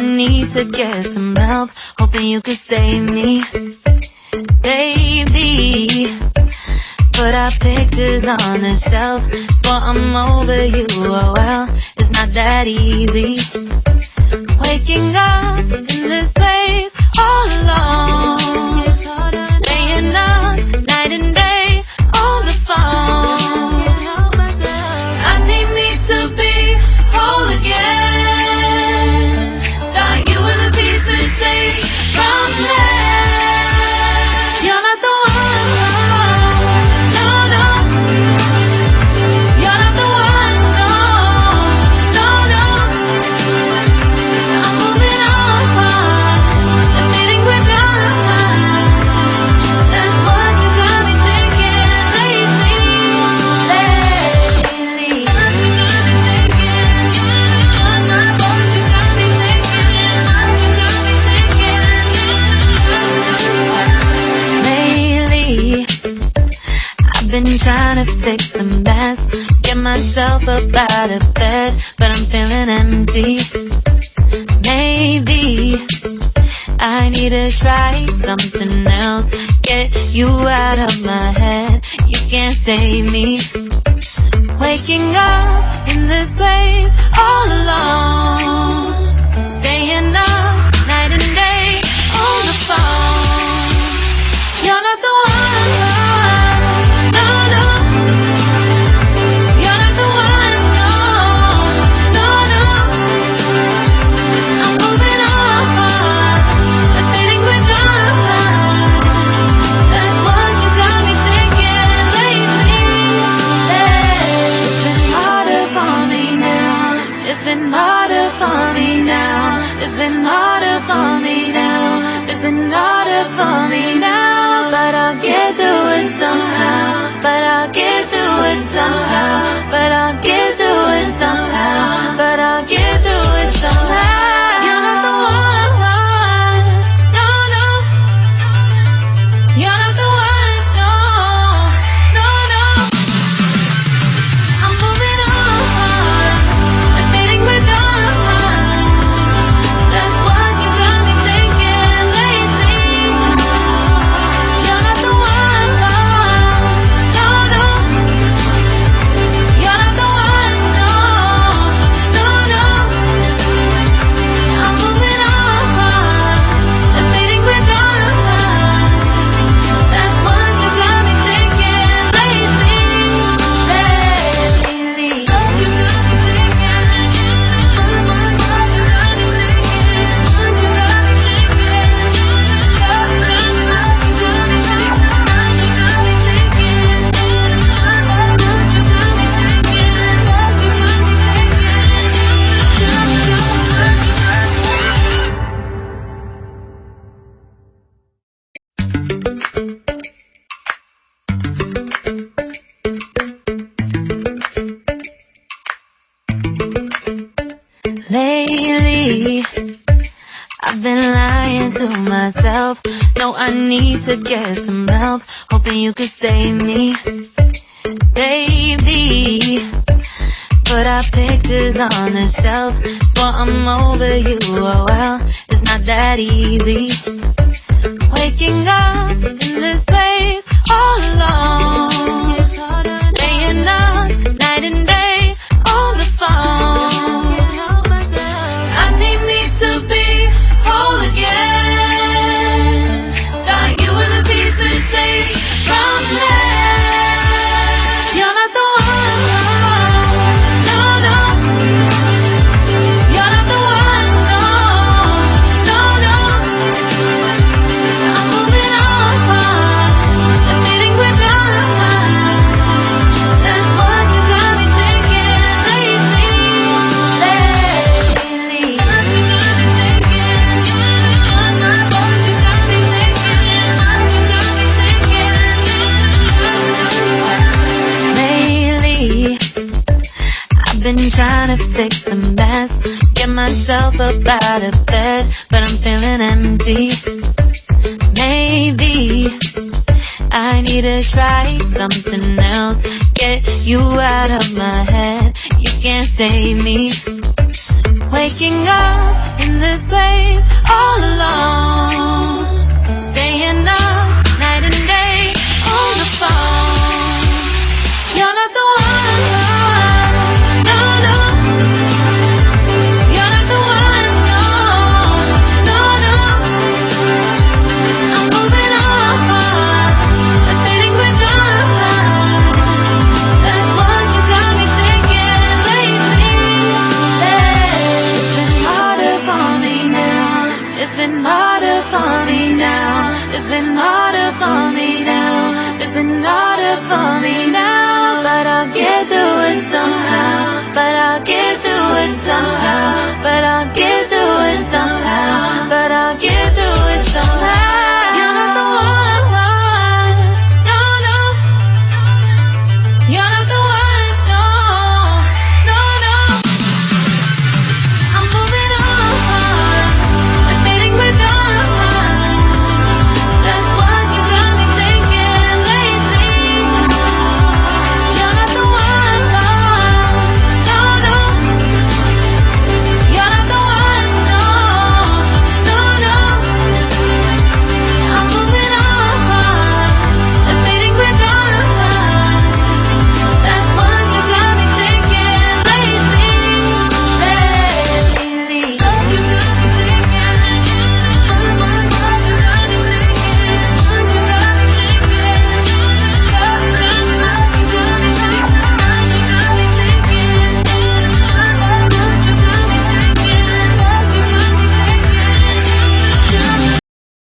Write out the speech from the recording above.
need to get some help, hoping you could save me, baby. Put our pictures on the shelf, swore I'm over you, oh well, it's not that easy. Waking up in this place all alone, staying up night and day on the phone. I need me to be whole again. Thought you were the piece to take from there. You're not the one, no, no. You're not the one, no, no, no. I'm moving on, the feeling we're done. That's what you got me thinking lately. I've been trying to fix the mess, get myself up out of bed, but I'm feeling empty. Maybe I need to try something else, get you out of my head, you can't save me. Waking up in this place all alone, staying up night and day on the phone. You're not the one, no, no. You're not the one, no, no, no. I'm moving on, the feeling we're done. That's what you got me thinking lately. It's been harder for me now. It's been harder for me now. It's been harder for me now. It's been harder for me now. But I'll get through it somehow. But I'll get through it somehow. But I'll get through it somehow. But I'll get through it somehow. You're not the one, no, no. You're not the one, no, no, no. I'm moving on, the feeling we're done. That's what you got me thinking lately. You're not the one, no, no. You're not the one, no, no, no. I'm moving on, the feeling we're done. That's what you got me thinking lately. Lately, I've been lying to myself. No, I need to get some help, hoping you could save me, baby. Put our pictures on the shelf, swore I'm over you, oh well, it's not that easy. Waking up in this place all alone, staying up night and day on the phone. I need me to be whole again. Thought you were the piece to take from there. You're not the one, no, no. You're not the one, no, no, no. I'm moving on, the feeling we're done. That's what you got me thinking lately. I've been trying to fix the mess, get myself up out of bed, but I'm feeling empty. Maybe I need to try something else, get you out of my head, you can't save me. Waking up in this place all alone, staying up night and day on the phone. You're not the one, no, no. You're not the one, no, no, no. I'm moving on, the feelings we're done. That's what you got me thinking lately. It's been harder for me now. It's been harder for me now. It's been harder for me now. It's been harder for me now. But I'll get through it somehow. But I'll get through it somehow.